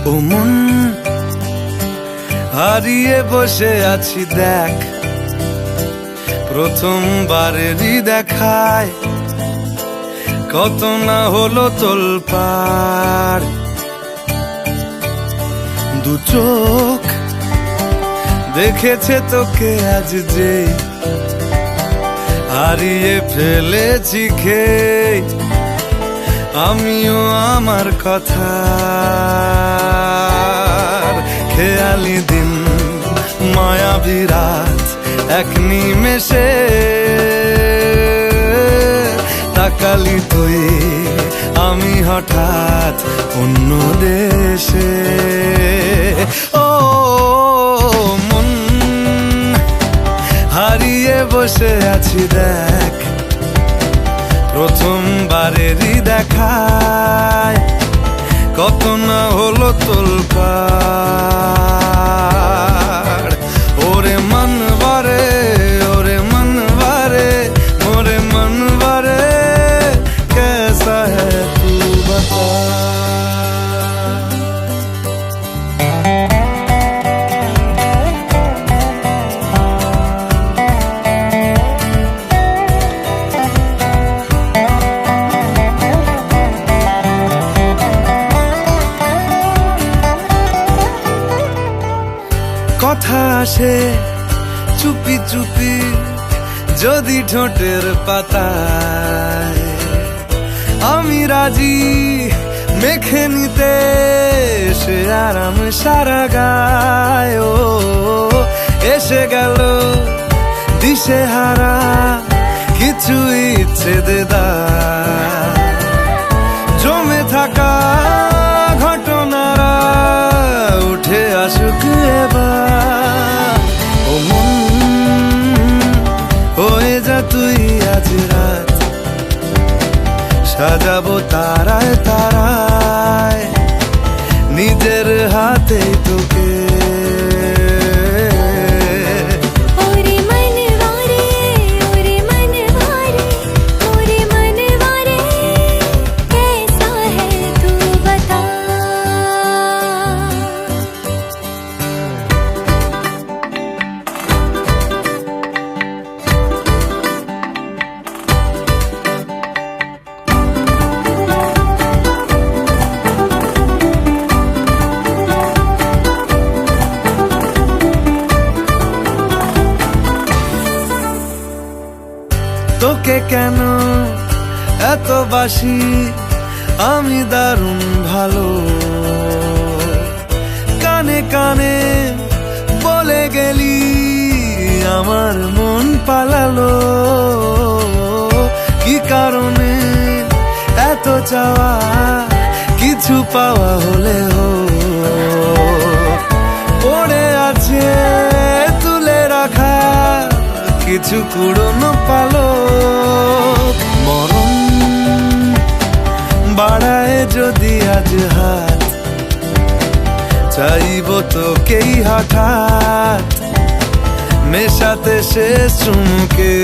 ও মন, হারিয়ে বসে আছি দেখ, প্রথমবারেরই দেখায় কত না হলো তোলপাড়। দু চোখ দেখেছে তোকে আজ যে, হারিয়ে ফেলেছি খেয়ে আমিও আমার কথা। খেয়ালি দিন মায়াবী রাত এক নিমেষে, তাকালি তুই আমি হঠাৎ অন্য দেশে। ও মন, হারিয়ে বসে আছি দেখ, প্রথমবারেরই দেখায় কত না হলো তোলপাড়। ওরে মনবারে, ওরে মনবারে, ওরে মনবারে, कैसा है तू बता। কথা আসে চুপি চুপি যদি ঠোঁটের পাতায়, আমি রাজি মেখে নিতে সে আরাম সারা গায়। ও এসে গেল দিশে হারা কিছু ইচ্ছে দেদার, জমে থাকা ঘটনারা উঠে আসুক এবার। ও মন, হয়ে যা তুই আজ রাত, সাজাবো তারায় তারায় নিজের হাতে তোকে। তোকে কেন এত বাসি আমি দারুণ ভালো, কানে কানে বলে গেলি আমার মন পালালো। কি কারণে এত চাওয়া, কিছু পাওয়া হলেও পড়ে আছে তুলে রাখা কিছু কুড়োনো পালো। মরণ বাড়ায় যদি আজ হাত, চাইব তোকেই হঠাৎ মেশাতে শেষ চুমুকে।